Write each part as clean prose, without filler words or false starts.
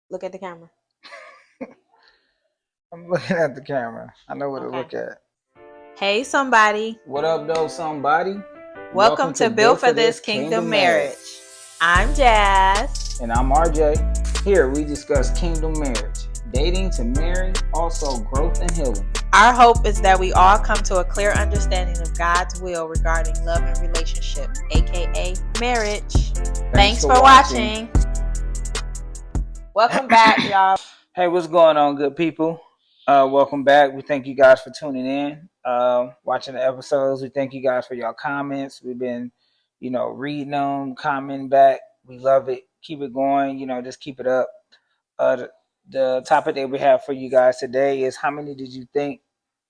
Look at the camera. I'm looking at the camera. I know what to Okay. look at. Hey, somebody. What up, though, somebody? Welcome to Build for This Kingdom Marriage. I'm Jazz. And I'm RJ. Here we discuss kingdom marriage, dating to marry, also growth and healing. Our hope is that we all come to a clear understanding of God's will regarding love and relationship, aka marriage. Thanks for watching. Welcome back, y'all. Hey, what's going on, good people? Welcome back. We thank you guys for tuning in, watching the episodes. We thank you guys for your comments. We've been, reading them, commenting back. We love it. Keep it going. Just keep it up. The topic that we have for you guys today is: how many did you think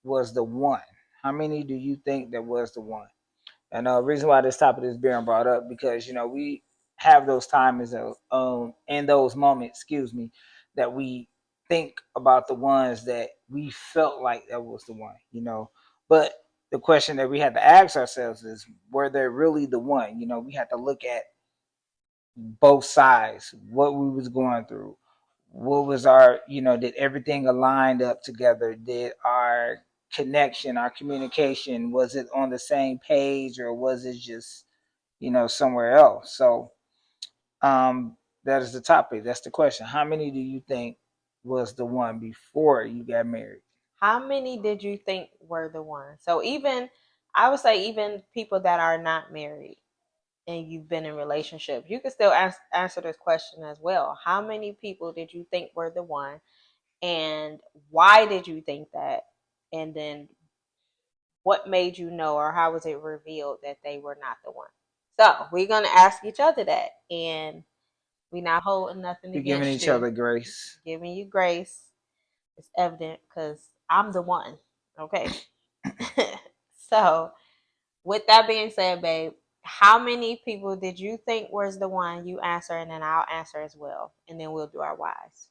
was the one? How many do you think that was the one? And the reason why this topic is being brought up because we have those times in those moments, that we think about the ones that we felt like that was the one. But the question that we had to ask ourselves is, were they really the one? We had to look at both sides, what we was going through, what was our, did everything aligned up together? Did our connection, our communication, was it on the same page, or was it just, somewhere else? So that is the topic. That's the question. How many do you think was the one before you got married? How many did you think were the one? So I would say even people that are not married and you've been in relationships, you can still answer this question as well. How many people did you think were the one, and why did you think that? And then what made you know, or how was it revealed that they were not the one? So we're gonna ask each other that, and we're not holding nothing We're against giving you. each other grace. Giving you grace. It's evident because I'm the one. Okay. So with that being said, babe, how many people did you think was the one? You answer, and then I'll answer as well, and then we'll do our whys.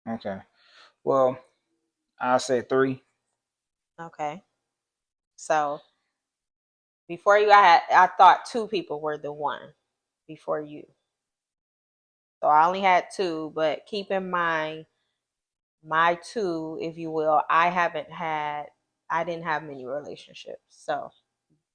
Okay. Well, I'll say 3. Okay. So before you, I thought 2 people were the one before you. So I only had 2, but keep in mind my 2, if you will, I didn't have many relationships. So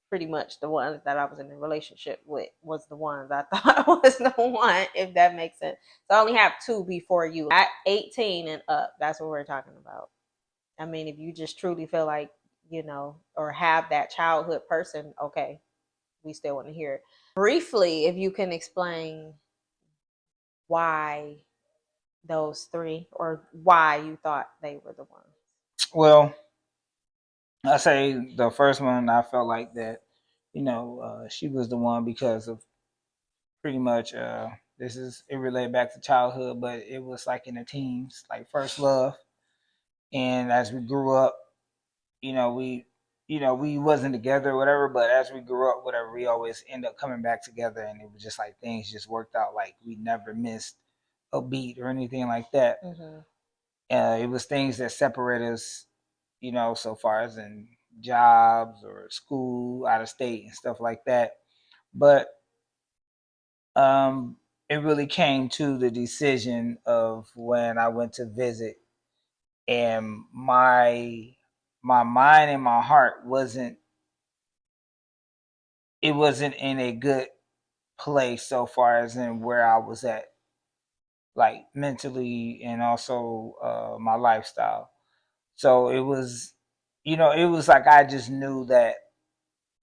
pretty much the ones that I was in a relationship with was the ones I thought was the one, if that makes sense. So I only have 2 before you. At 18 and up, that's what we're talking about. I mean, if you just truly feel like, or have that childhood person, okay, we still want to hear it. Briefly, if you can explain why those 3, or why you thought they were the ones. Well, I say the first one, I felt like that, she was the one because of pretty much, it related back to childhood, but it was like in the teens, like first love. And as we grew up, we we wasn't together or whatever, but as we grew up, whatever, we always end up coming back together, and it was just like things just worked out, like we never missed a beat or anything like that. It was things that separate us, so far as in jobs or school, out of state and stuff like that. But it really came to the decision of when I went to visit, and my mind and my heart wasn't in a good place so far as in where I was at, like mentally, and also my lifestyle. So it was like I just knew that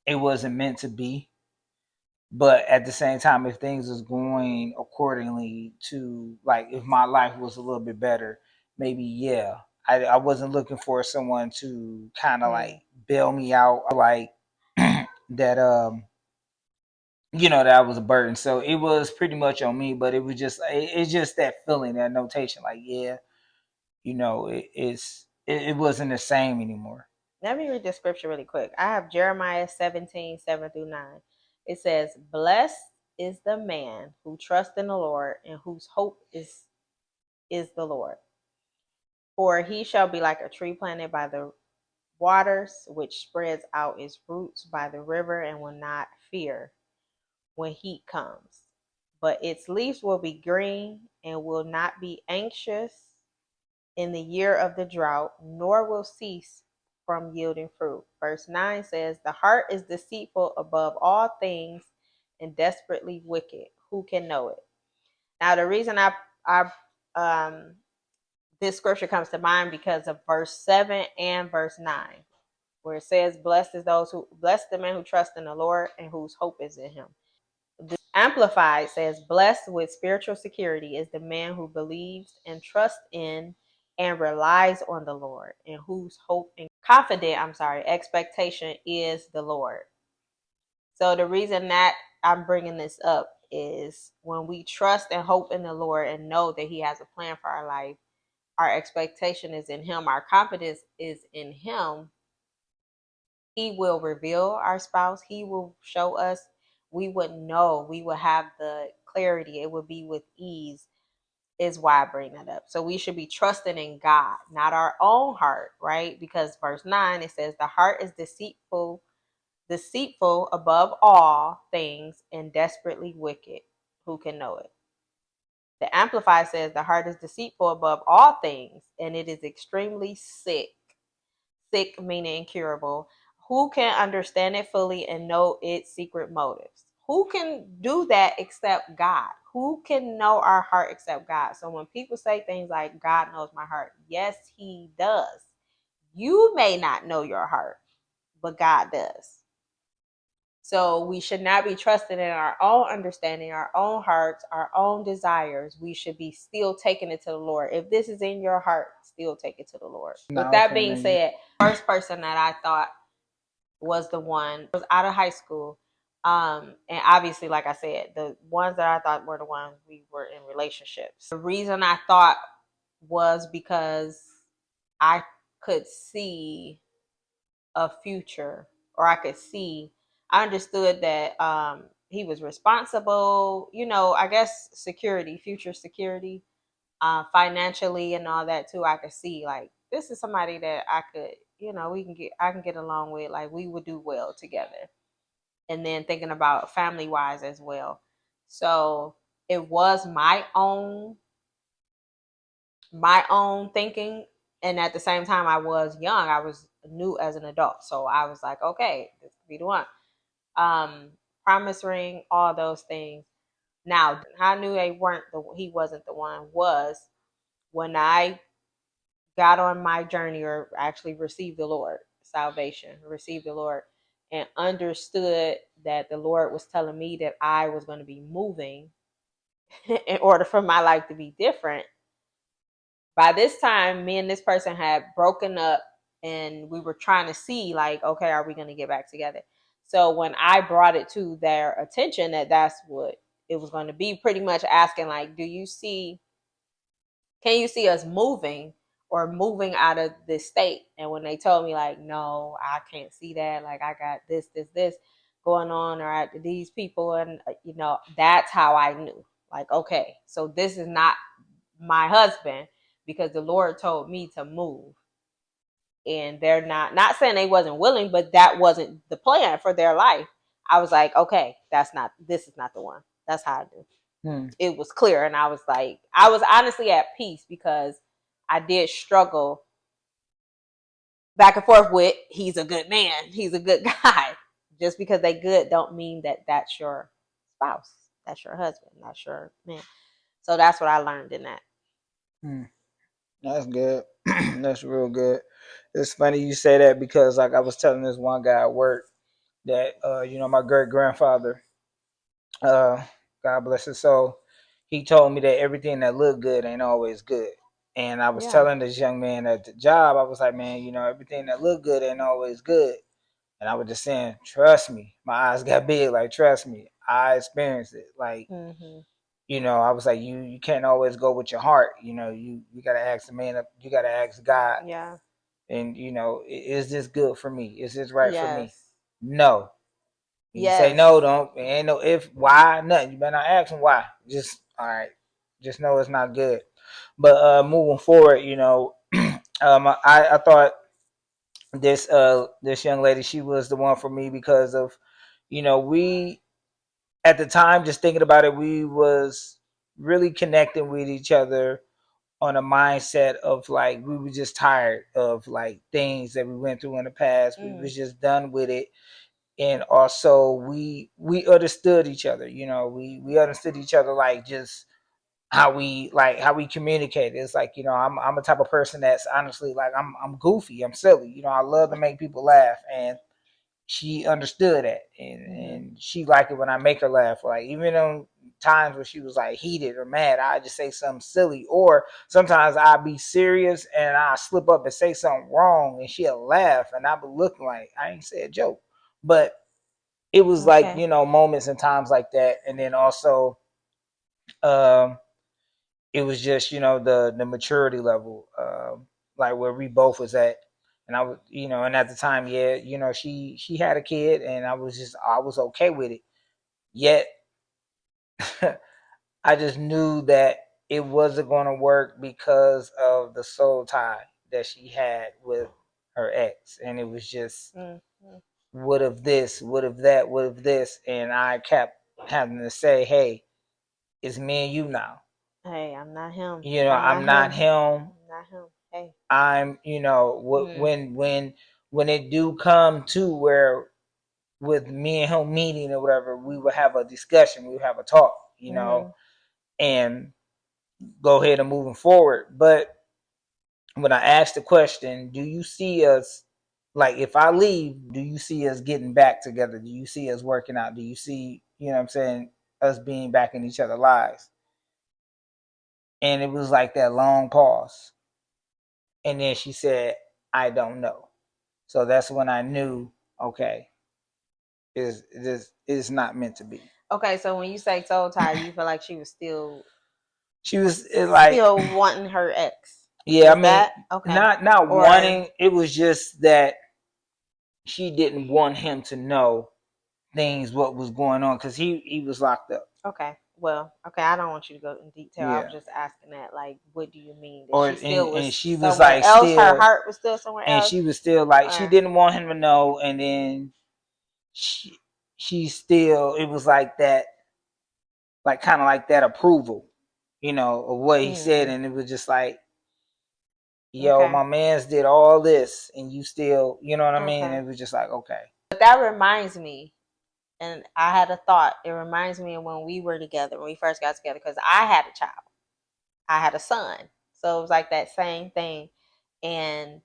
it wasn't meant to be. But at the same time, if things was going accordingly to, like, if my life was a little bit better, maybe, yeah. I wasn't looking for someone to kind of like bail me out, like that that I was a burden. So it was pretty much on me, but it was just it's just that feeling, that notation, like, yeah, it wasn't the same anymore. Let me read the scripture really quick. I have Jeremiah 17:7-9. It says, "Blessed is the man who trusts in the Lord and whose hope is the Lord. For he shall be like a tree planted by the waters, which spreads out its roots by the river and will not fear when heat comes. But its leaves will be green, and will not be anxious in the year of the drought, nor will cease from yielding fruit. Verse 9 says, the heart is deceitful above all things and desperately wicked. Who can know it? Now, the reason I this scripture comes to mind because of verse 7 and verse 9, where it says, blessed the man who trusts in the Lord and whose hope is in him. The Amplified says, blessed with spiritual security is the man who believes and trusts in and relies on the Lord, and whose hope and expectation is the Lord. So the reason that I'm bringing this up is when we trust and hope in the Lord and know that he has a plan for our life, our expectation is in him, our confidence is in him. He will reveal our spouse. He will show us. We would know. We would have the clarity. It would be with ease, is why I bring that up. So we should be trusting in God, not our own heart, right? Because verse 9, it says, the heart is deceitful above all things and desperately wicked. Who can know it? The Amplified says, the heart is deceitful above all things and it is extremely sick. Sick meaning incurable. Who can understand it fully and know its secret motives? Who can do that except God? Who can know our heart except God? So when people say things like, God knows my heart, yes, he does. You may not know your heart, but God does. So we should not be trusting in our own understanding, our own hearts, our own desires. We should be still taking it to the Lord. If this is in your heart, still take it to the Lord. With that being said, first person that I thought was the one was out of high school. And obviously, like I said, the ones that I thought were the ones we were in relationships. The reason I thought was because I could see a future, or I understood that he was responsible, I guess future security, financially and all that too. I could see like this is somebody that I could, I can get along with, like we would do well together. And then thinking about family wise as well. So it was my own thinking, and at the same time I was young, I was new as an adult, so I was like, okay, this could be the one. Promise ring, all those things. Now I knew he wasn't the one was when I got on my journey, or actually received the Lord, salvation, received the Lord, and understood that the Lord was telling me that I was going to be moving in order for my life to be different. By this time, me and this person had broken up, and we were trying to see, like, okay, are we going to get back together? So when I brought it to their attention that that's what it was going to be, pretty much asking, like, can you see us moving or moving out of this state? And when they told me, like, no, I can't see that. Like, I got this going on, or these people, and that's how I knew. Like, okay, so this is not my husband, because the Lord told me to move. And they're not saying they wasn't willing, but that wasn't the plan for their life. I was like, okay, this is not the one. That's how I knew. It was clear. And I was like, I was honestly at peace, because I did struggle back and forth with, he's a good man, he's a good guy. Just because they good don't mean that that's your spouse, that's your husband, that's your man. So that's what I learned in that. That's good. That's real good. It's funny you say that, because like I was telling this one guy at work that my great grandfather, uh God bless his soul, he told me that everything that looked good ain't always good. And I was telling this young man at the job, I was like, man, everything that looked good ain't always good. And I was just saying, trust me. My eyes got big, like, trust me. I experienced it. Like, I was like, you can't always go with your heart. You gotta ask the man, you gotta ask God. Yeah. And is this good for me? Is this right for me? No. You say no, don't ain't no if, why, nothing. You better not ask him why. Just all right. Just know it's not good. But moving forward, I thought this young lady, she was the one for me, because of we at the time, just thinking about it, we was really connecting with each other on a mindset of like we were just tired of like things that we went through in the past. We was just done with it. And also we understood each other. You know, we understood each other like just how we communicate. It's like, you know, I'm a type of person that's honestly like I'm goofy, I'm silly. You know, I love to make people laugh, and she understood that, and she liked it when I make her laugh. Like even on times when she was like heated or mad, I just say something silly, or sometimes I'd be serious and I slip up and say something wrong, and she'll laugh, and I'd be looking like I ain't say a joke, but it was like, you know, moments and times like that. And then also, um, it was just, you know, the maturity level, like where we both was at. And I was, you know, and at the time, yeah, you know, she had a kid, and I was okay with it. Yet I just knew that it wasn't going to work because of the soul tie that she had with her ex, and it was just what if this, what if that, what if this, and I kept having to say, hey, it's me and you now. Hey, I'm not him. You know, I'm not him. I'm not him. Hey, I'm, you know, when it do come to where with me and him meeting or whatever, we would have a discussion, we would have a talk, you know, and go ahead and moving forward. But when I asked the question, do you see us, like if I leave, do you see us getting back together? Do you see us working out? Do you see, you know what I'm saying, us being back in each other's lives? And it was like that long pause. And then she said, I don't know. So that's when I knew, okay, is not meant to be. Okay, so when you say soul tie, you feel like she was still like still wanting her ex. Yeah, Is I mean, that okay? not wanting. It was just that she didn't want him to know things what was going on because he was locked up. Okay. Well, okay, I don't want you to go in detail. I was just asking that, like, what do you mean that she still was and she was somewhere like else? Her still, heart was still somewhere and else. she was still like she didn't want him to know, and then she still, it was like that, like kind of like that approval, you know, of what he said, and it was just like, yo, my man's did all this, and you still, you know what I mean? It was just like, okay. But that reminds me, and I had a thought. It reminds me of when we were together, when we first got together, because I had a child, I had a son, so it was like that same thing. And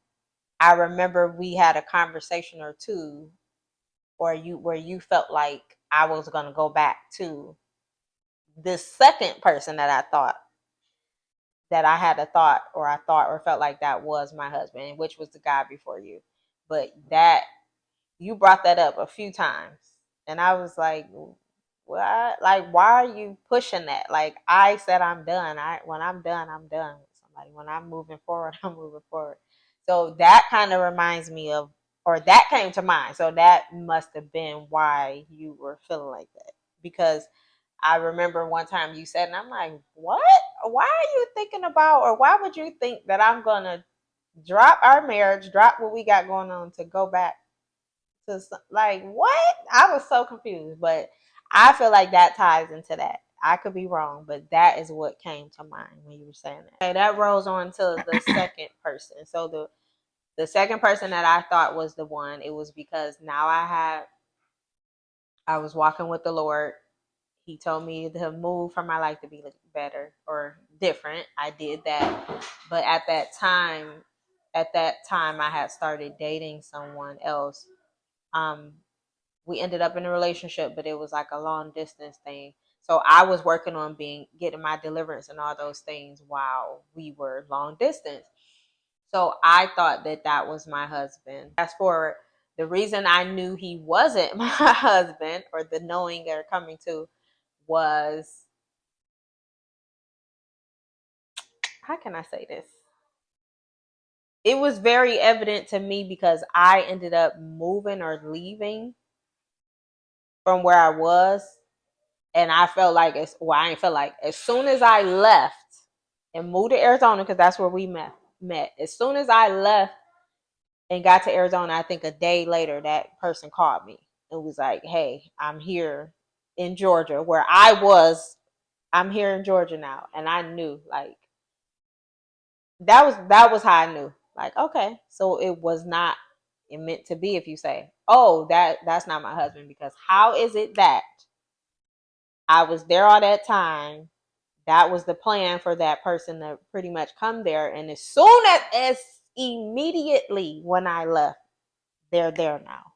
I remember we had a conversation or two, or you where you felt like I was gonna go back to this second person that I thought that I had a thought, or I thought or felt like that was my husband, which was the guy before you. But that you brought that up a few times, and I was like, what? Like, why are you pushing that? Like, I said I'm done. When I'm done, I'm done with somebody. When I'm moving forward, I'm moving forward. So that kind of reminds me of, or that came to mind. So that must have been why you were feeling like that, because I remember one time you said, and I'm like, what? Why are you thinking about, or why would you think that I'm gonna drop our marriage, drop what we got going on to go back to like what? I was so confused, but I feel like that ties into that. I could be wrong, but that is what came to mind when you were saying that. Okay, that rolls on to the second person. So the second person that I thought was the one, it was because now I was walking with the Lord. He told me to move for my life to be better or different. I did that. But at that time I had started dating someone else. Um, we ended up in a relationship, but it was like a long distance thing. So I was working on getting my deliverance and all those things while we were long distance. So I thought that that was my husband. Fast forward, the reason I knew he wasn't my husband, or the knowing or coming to, was, how can I say this? It was very evident to me because I ended up moving or leaving from where I was. And I felt like, I ain't felt like, as soon as I left and moved to Arizona, because that's where we met. As soon as I left and got to Arizona, I think a day later, that person called me and was like, hey, I'm here in Georgia, where I was I'm here in Georgia now, and I knew like that was how I knew. Like, okay, so it was not it meant to be. If you say, oh, that's not my husband, because how is it that I was there all that time? That was the plan for that person to pretty much come there, and as soon as immediately when I left, they're there now.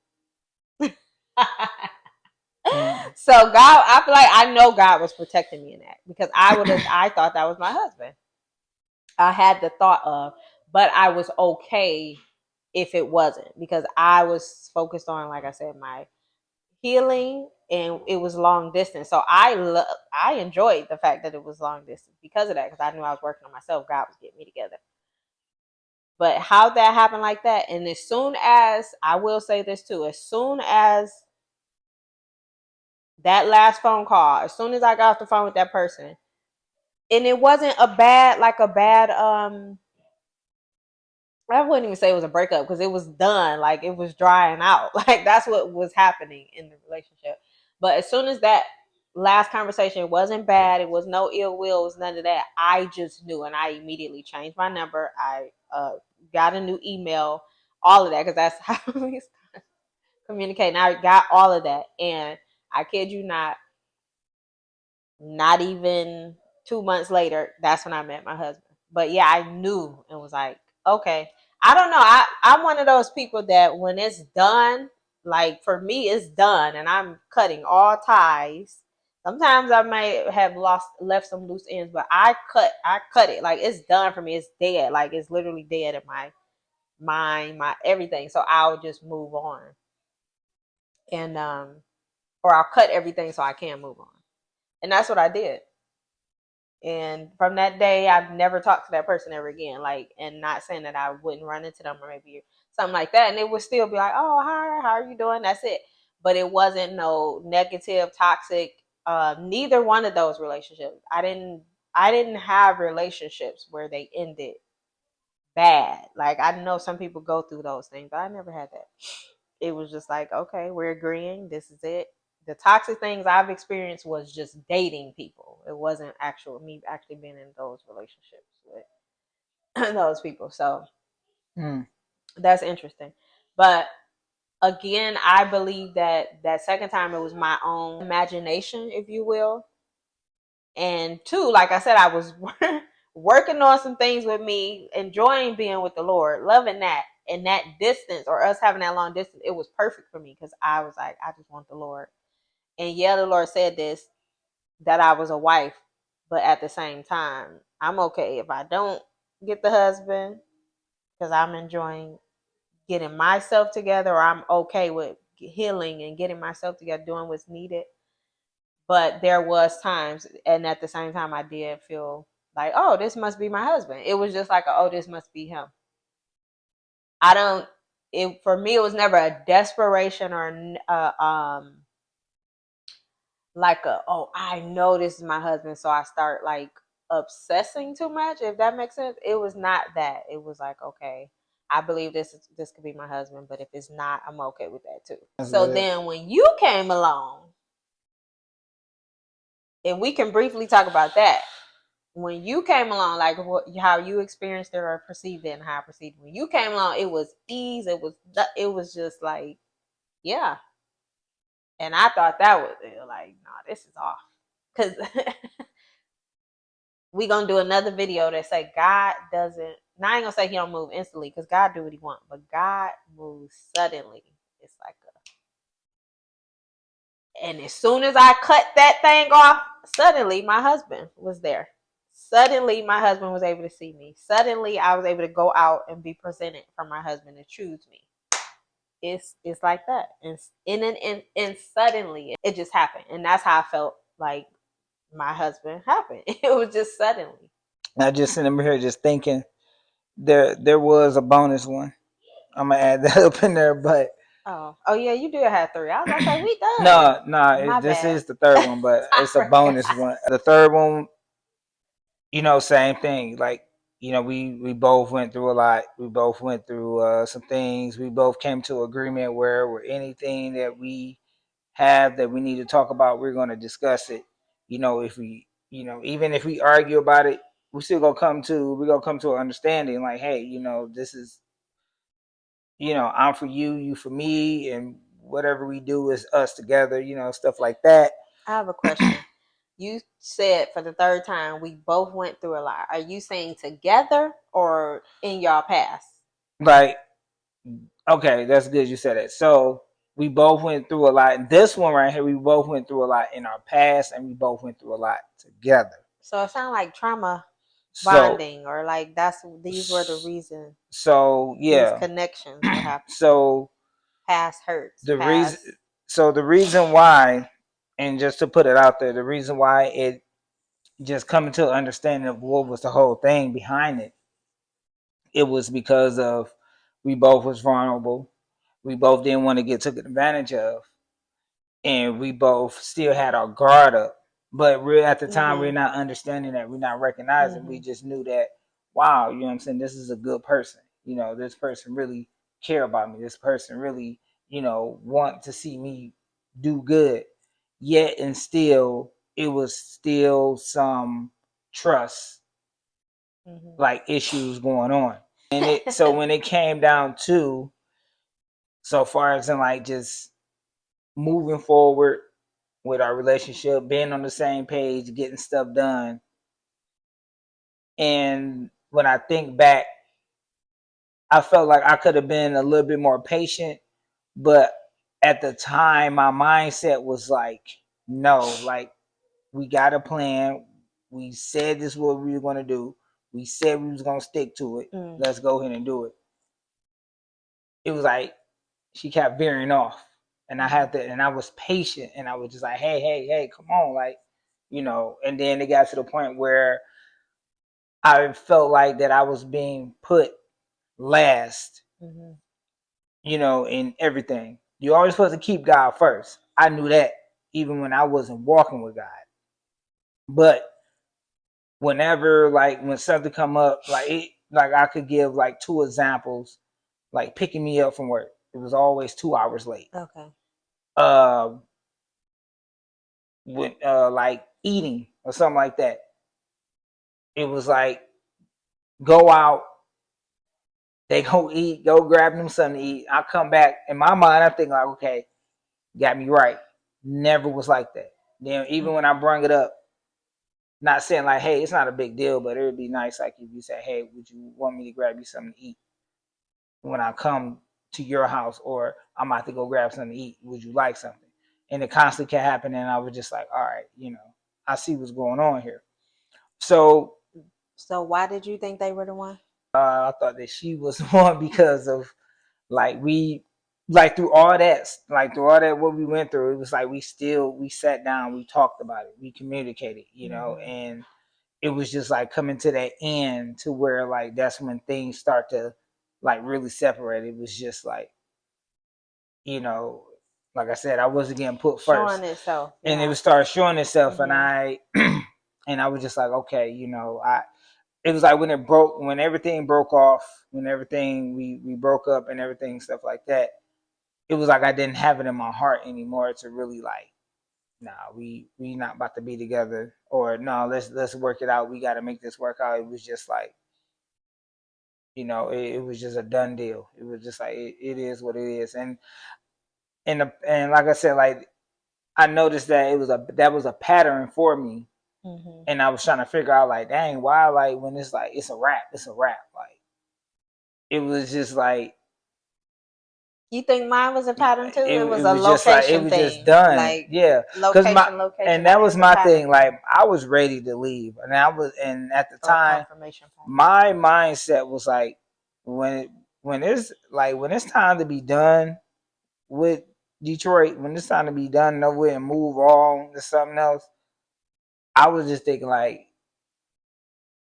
Mm. So God, I feel like I know God was protecting me in that, because I thought that was my husband. I had the thought of, but I was okay if it wasn't, because I was focused on, like I said, my healing, and it was long distance. So I enjoyed the fact that it was long distance because of that, because I knew I was working on myself. God was getting me together. But how that happened like that, and as soon as, I will say this too, as soon as that last phone call, as soon as I got off the phone with that person, and it wasn't a bad I wouldn't even say it was a breakup, because it was done. Like, it was drying out. Like, that's what was happening in the relationship. But as soon as that last conversation, it wasn't bad, it was no ill will, it was none of that. I just knew, and I immediately changed my number. I got a new email, all of that, because that's how we communicate. And I got all of that, and I kid you not even 2 months later, that's when I met my husband. But yeah, I knew and was like, okay. I don't know. I'm one of those people that when it's done, like for me, it's done, and I'm cutting all ties. Sometimes I might have left some loose ends, but I cut it. Like, it's done for me. It's dead. Like, it's literally dead in my mind, my everything. So I'll just move on, and or I'll cut everything so I can move on. And that's what I did. And from that day, I've never talked to that person ever again. Like, and not saying that I wouldn't run into them or maybe something like that. And it would still be like, oh, hi, how are you doing? That's it. But it wasn't no negative, toxic. Neither one of those relationships. I didn't have relationships where they ended bad. Like, I know some people go through those things, but I never had that. It was just like, okay, we're agreeing. This is it. The toxic things I've experienced was just dating people. It wasn't actual me actually being in those relationships with those people. So that's interesting. But again, I believe that that second time it was my own imagination, if you will. And two, like I said, I was working on some things with me, enjoying being with the Lord, loving that. And that distance, or us having that long distance, it was perfect for me, because I was like, I just want the Lord. And yeah, the Lord said this, that I was a wife, but at the same time, I'm okay if I don't get the husband, because I'm enjoying getting myself together, or I'm okay with healing and getting myself together, doing what's needed. But there was times, and at the same time, I did feel like, oh, this must be my husband. It was just like, oh, this must be him. I don't. It for me, it was never a desperation or like a, oh, I know this is my husband, so I start like obsessing too much, if that makes sense. It was not that. It was like, okay, I believe this could be my husband, but if it's not, I'm okay with that too. That's so then when you came along, and we can briefly talk about that. When you came along, like how you experienced it or perceived it, and how I perceived it. When you came along, it was ease. It was just like, yeah. And I thought that was like, no, this is off, because we gonna do another video that say God doesn't. Now I ain't gonna say He don't move instantly, because God do what He want, but God moves suddenly. It's like and as soon as I cut that thing off, suddenly my husband was there. Suddenly my husband was able to see me. Suddenly I was able to go out and be presented for my husband to choose me. It's like that. And suddenly it just happened. And that's how I felt like my husband happened. It was just suddenly. I just sitting here just thinking there was a bonus one. I'm gonna add that up in there, but Oh yeah, you do have three. I was about to say we done. no, this is the third one, but it's a bonus one. The third one, same thing. Like, we both went through a lot. We both went through some things. We both came to agreement where anything that we have that we need to talk about, we're going to discuss it. If we even if we argue about it, we're gonna come to an understanding. Like, hey, this is, I'm for you, you for me, and whatever we do is us together. Stuff like that. I have a question. You said for the third time we both went through a lot. Are you saying together or in y'all past? Like, okay, that's good you said it. So we both went through a lot. This one right here, we both went through a lot in our past, and we both went through a lot together. So it sounds like trauma So, bonding, or like these were the reason so these yeah. connections were happening. So Past hurts, the reason, past. the reason why, and just to put it out there, the reason why it just coming to an understanding of what was the whole thing behind it, it was because of we both was vulnerable. We both didn't want to get taken advantage of, and we both still had our guard up. But we're at the time we're not understanding that, we're not recognizing. We just knew that, wow, you know what I'm saying, this is a good person. This person really care about me. This person really, want to see me do good. Yet and still, it was still some trust like issues going on. And so when it came down to, so far as in like just moving forward with our relationship, being on the same page, getting stuff done. And when I think back, I felt like I could have been a little bit more patient, but at the time, my mindset was like, no, like, we got a plan. We said this is what we were going to do. We said we was going to stick to it. Let's go ahead and do it. It was like she kept veering off, and and I was patient, and I was just like, hey, come on, like, and then it got to the point where I felt like that I was being put last, in everything. You're always supposed to keep God first. I knew that even when I wasn't walking with God. But whenever, like, when something come up, like I could give like two examples, like picking me up from work. It was always 2 hours late. Okay. With like eating or something like that. It was like, go out, they go eat, go grab them something to eat. I come back, in my mind, I think like, okay, got me right. Never was like that. Then even when I bring it up, not saying like, hey, it's not a big deal, but it would be nice like if you say, hey, would you want me to grab you something to eat when I come to your house, or I'm about to go grab something to eat. Would you like something? And it constantly kept happening. And I was just like, all right, I see what's going on here. So why did you think they were the one? I thought that she was the one because of like through all that what we went through, it was like we sat down, we talked about it, we communicated, and it was just like coming to that end to where like that's when things start to like really separate. It was just like, like I said, I wasn't getting put first. Showing itself. And it would start showing itself, and I and I was just like, okay, it was like when everything broke off, when everything we broke up and everything, stuff like that, it was like I didn't have it in my heart anymore to really like, nah, we not about to be together, or no, let's work it out. We got to make this work out. It was just like, it was just a done deal. It was just like it is what it is, and like I said, like I noticed that that was a pattern for me, and I was trying to figure out like, dang, why, like when it's like it's a wrap, like it was just like. You think mine was a pattern too? It was It a was just like it location was thing, just done. like Yeah, because location, and like, that it was a my pattern thing. Like I was ready to leave, and at the or a time, confirmation pattern. my mindset was like, when it's time to be done with Detroit, when it's time to be done and over with and move on to something else, I was just thinking like,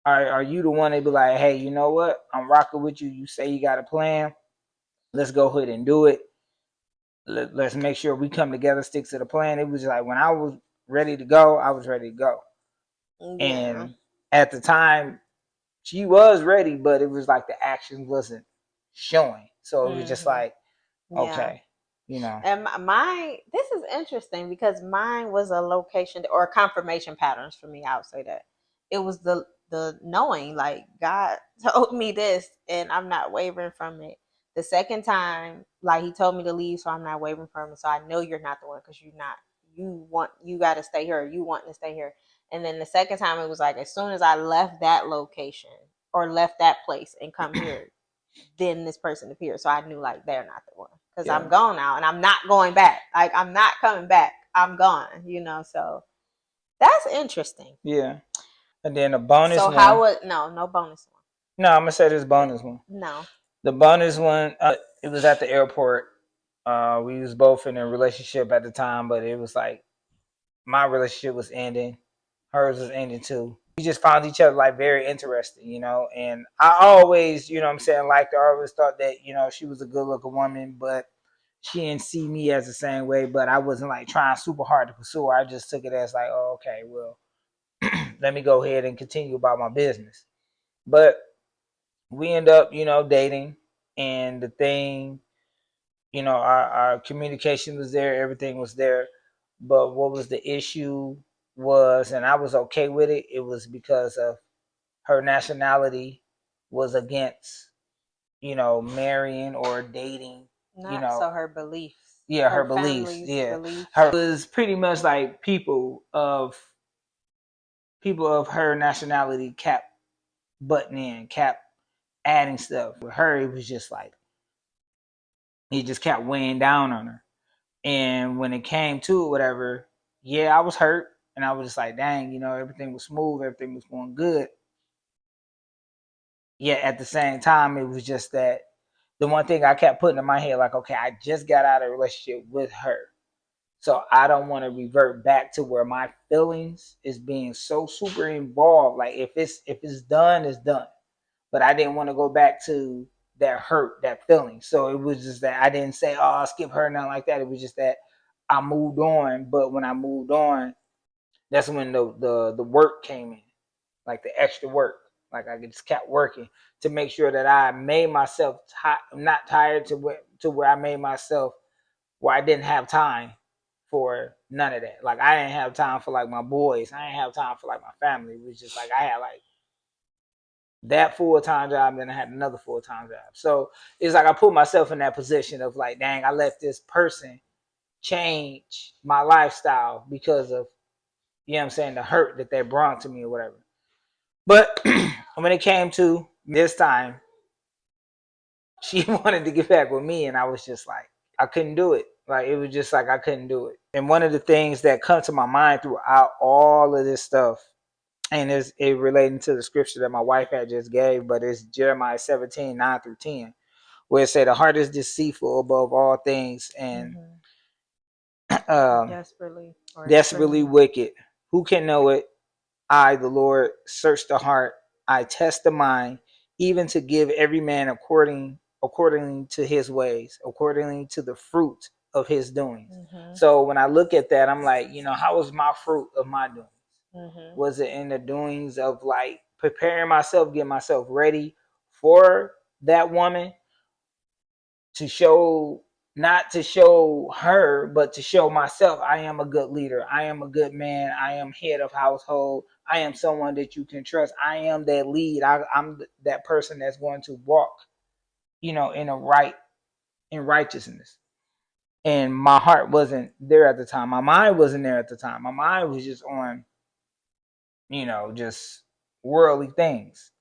are you the one to be like, hey, you know what? I'm rocking with you. You say you got a plan. Let's go ahead and do it. Let's make sure we come together, stick to the plan. It was like when I was ready to go, I was ready to go. Yeah. And at the time, she was ready, but it was like the action wasn't showing. So it was just like, okay. you know. And mine, this is interesting because mine was a location or confirmation patterns for me. I would say that it was the knowing, like God told me this, and I'm not wavering from it. The second time, like He told me to leave, so I'm not wavering from it. So I know you're not the one because you're not. You got to stay here. You want to stay here. And then the second time, it was like as soon as I left that location or left that place and come here, then this person appeared. So I knew like they're not the one because Yeah. I'm gone now and I'm not going back. Like I'm not coming back. I'm gone. So that's interesting. Yeah. And then a bonus So how one. would no bonus one? No, I'm gonna say this bonus one. No. The bonus one, it was at the airport. We was both in a relationship at the time, but it was like my relationship was ending, hers was ending too. We just found each other like very interesting, you know. And I always, you know what I'm saying, liked her. I always thought that, you know, she was a good looking woman, but she didn't see me as the same way. But I wasn't like trying super hard to pursue her. I just took it as like, oh, okay, well, let me go ahead and continue about my business. But we end up, you know, dating, and the thing, you know, our communication was there, everything was there. But what was the issue was, and I was okay with it, it was because of her nationality was against, you know, marrying or dating, you Not know, so her beliefs. yeah, her Her beliefs. family's Yeah. beliefs. Her was pretty much like people of her nationality kept butting in, kept adding stuff. With her, it was just like he just kept weighing down on her. And when it came to it, whatever, yeah, I was hurt. And I was just like, dang, you know, everything was smooth, everything was going good. Yet at the same time, it was just that the one thing I kept putting in my head, like, okay, I just got out of a relationship with her. So I don't want to revert back to where my feelings is being so super involved. Like if it's done, it's done. But I didn't want to go back to that hurt, that feeling. So it was just that I didn't say, oh, I'll skip her, nothing like that. It was just that I moved on. But when I moved on, that's when the work came in, like the extra work. Like I just kept working to make sure that I made myself not tired to where I made myself where I didn't have time for none of that. Like I didn't have time for like my boys. I didn't have time for like my family. It was just like I had like that full-time job, then I had another full-time job. So it's like I put myself in that position of like, dang, I let this person change my lifestyle because of, you know what I'm saying, the hurt that they brought to me or whatever. But when it came to this time, she wanted to get back with me, and I was just like, I couldn't do it. Like it was just like I couldn't do it. And one of the things that come to my mind throughout all of this stuff, and it relating to the scripture that my wife had just gave, but it's Jeremiah 17:9-10, where it said the heart is deceitful above all things and Desperately or desperately extremely. wicked. Who can know it? I, the Lord, search the heart. I test the mind, even to give every man according to his ways, according to the fruit of his doings. So when I look at that, I'm like, you know, how was my fruit of my doings? Was it in the doings of like preparing myself, getting myself ready for that woman to show, not to show her, but to show myself I am a good leader. I am a good man. I am head of household. I am someone that you can trust. I am that lead. I'm that person that's going to walk, you know, in righteousness. And my heart wasn't there at the time. My mind wasn't there at the time. My mind was just on, you know, just worldly things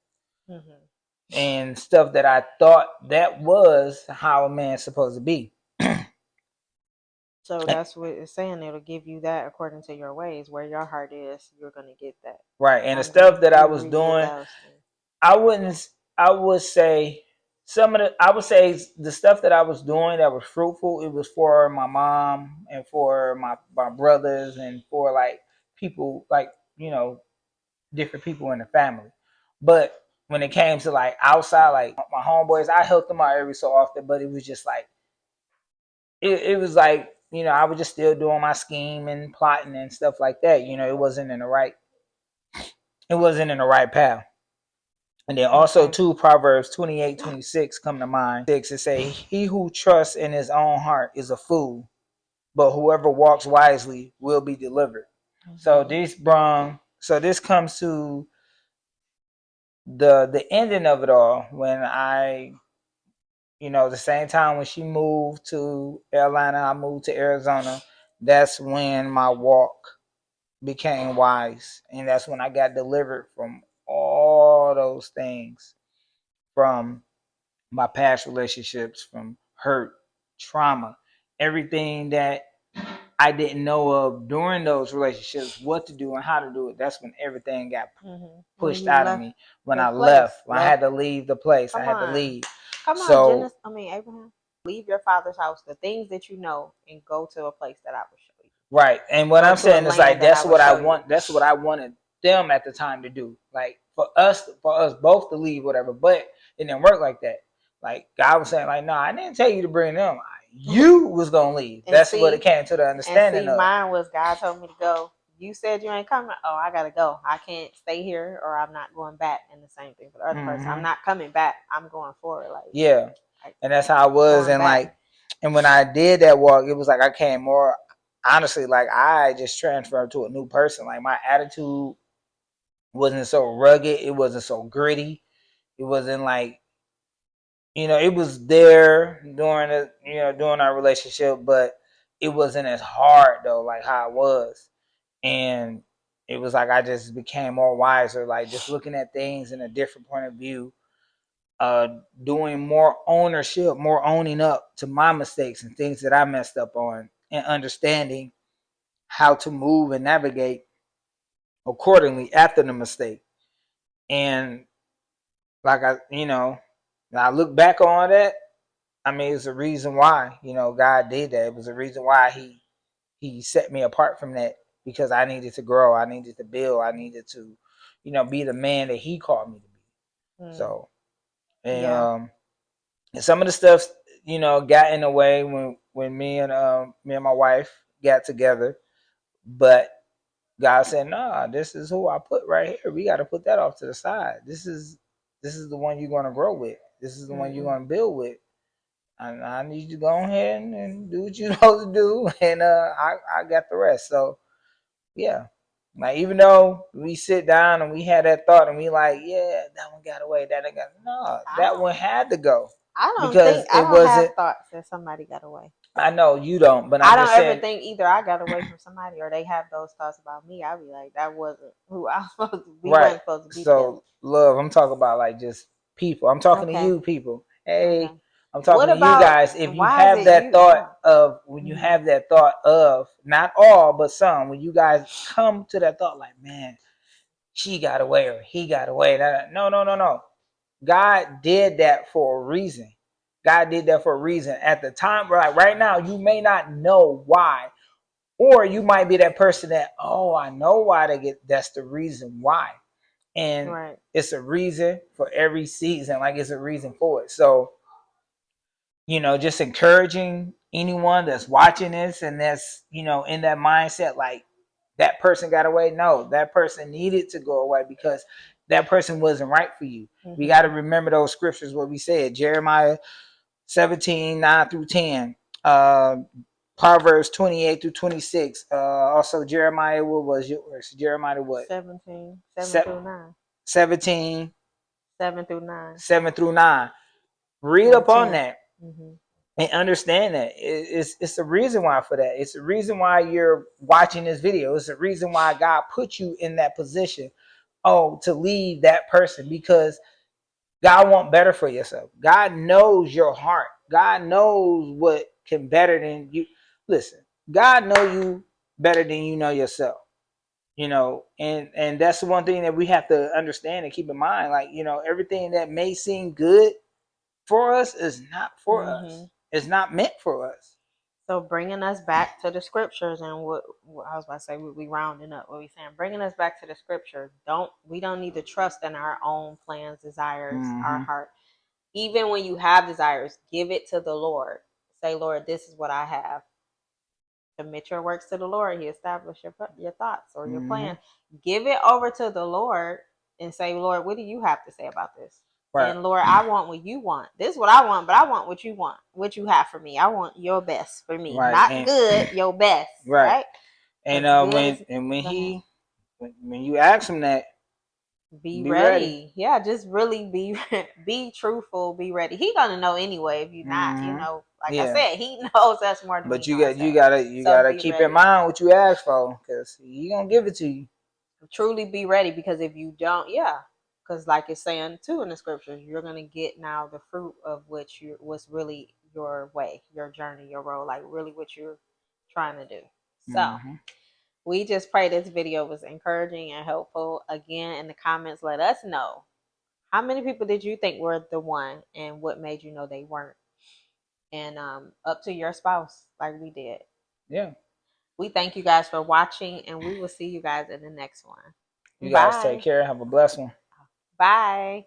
and stuff that I thought that was how a man's supposed to be. So that's what it's saying. It'll give you that according to your ways. Where your heart is, you're gonna get that. Right. And the I'm gonna stuff that I you was reap doing, those things. I wouldn't, I would say I would say the stuff that I was doing that was fruitful, it was for my mom and for my brothers and for like people, like, you know, different people in the family. But when it came to like outside, like my homeboys, I helped them out every so often, but it was just like, it was like, you know, I was just still doing my scheme and plotting and stuff like that. You know, it wasn't in the right path. And then also Okay. too, Proverbs 28:26 come to mind. It say, he who trusts in his own heart is a fool, but whoever walks wisely will be delivered. So this comes to the ending of it all when the same time when she moved to Atlanta, I moved to Arizona. That's when my walk became wise, and that's when I got delivered from all those things, from my past relationships, from hurt, trauma, everything that I didn't know of during those relationships, what to do and how to do it. That's when everything got pushed out of me. When I left, when I had to leave the place, I had to leave. Come on, So Abraham. Leave your father's house, the things that you know, and go to a place that I will show you. right, and what Go I'm to a saying is like land that I that's will what I show you. want. That's what I wanted them at the time to do. Like for us both to leave, whatever. But it didn't work like that. Like God was saying, like, no, I didn't tell you to bring them. You was gonna leave. That's what it came to the understanding of. Mine was God told me to go. You said you ain't coming. Oh, I gotta go. I can't stay here, or I'm not going back. And the same thing for the other person. I'm not coming back. I'm going forward. Like yeah, and that's how I was. And back. Like, and when I did that walk, it was like I came more honestly. Like I just transferred to a new person. Like my attitude wasn't so rugged. It wasn't so gritty. It wasn't like, it was there during our relationship, but it wasn't as hard though, like how it was. And it was like I just became more wiser, like just looking at things in a different point of view, doing more ownership, more owning up to my mistakes and things that I messed up on, and understanding how to move and navigate accordingly after the mistake. And like I look back on that, I mean, it's a reason why, God did that. It was a reason why he set me apart from that, because I needed to grow. I needed to build. I needed to, be the man that he called me to be. So, and some of the stuff, got in the way when me and my wife got together. But God said, nah, this is who I put right here. We got to put that off to the side. This is the one you're going to grow with. This is the one you're going to build with. And I need you to go ahead and do what you're supposed to do, and I got the rest. So yeah, like even though we sit down and we had that thought and we like, yeah, that one got away, that one got that one had to go. I don't have thoughts that somebody got away. I know you don't, but I don't ever think either I got away from somebody or they have those thoughts about me. I'll be like, that wasn't who I was supposed to be. Right. Wasn't supposed to be so together. Love, I'm talking about like just people. I'm talking to you people. Hey, I'm talking to you guys. If you have that thought of, when you have that thought of, not all, but some, when you guys come to that thought, like, man, she got away or he got away. No. God did that for a reason. God did that for a reason. At the time, right now, you may not know why. Or you might be that person that, oh, I know why that's the reason why. And it's a reason for every season. Like it's a reason for it. So, just encouraging anyone that's watching this and that's, in that mindset, like that person got away. No, that person needed to go away because that person wasn't right for you. Mm-hmm. We got to remember those scriptures, what we said, Jeremiah 17:9-10, Proverbs 28-26. Also Jeremiah, what was yours? Jeremiah what? 17, 7-9. 17, 7-9. 7-9. Read up on that. Mm-hmm. And understand that it's a reason why for that. It's a reason why you're watching this video. It's a reason why God put you in that position. Oh, to leave that person, because God wants better for yourself. God knows your heart. God knows what can better than you. Listen, God knows you better than you know yourself. And that's the one thing that we have to understand and keep in mind. Like, everything that may seem good for us is not for us. It's not meant for us. So bringing us back to the scriptures, and what I was about to say, we rounding up what we saying, bringing us back to the scripture. We don't need to trust in our own plans, desires, our heart. Even when you have desires, give it to the Lord. Say, Lord, this is what I have. Commit your works to the Lord. He established your thoughts or your plan. Give it over to the Lord, and say, Lord, what do you have to say about this? Right. And Lord, I want what you want. This is what I want, but I want what you want, what you have for me. I want your best for me, Right. not And, good, your best, right? right? And When when you ask him that, be be ready. ready. Yeah, just really be truthful, be ready. He gonna know anyway if you're not, like I said, he knows us more than but we you know got you ourselves. gotta you So gotta be keep in ready. mind what you ask for, because he gonna give it to you. Truly be ready, because if you don't, because like it's saying too in the scriptures, you're gonna get now the fruit of what's really your way, your journey, your road, like really what you're trying to do. So we just pray this video was encouraging and helpful. Again, in the comments, let us know how many people did you think were the one, and what made you know they weren't. And up to your spouse, like we did. Yeah. We thank you guys for watching, and we will see you guys in the next one. You guys take Bye. care. Have a blessed one. Bye.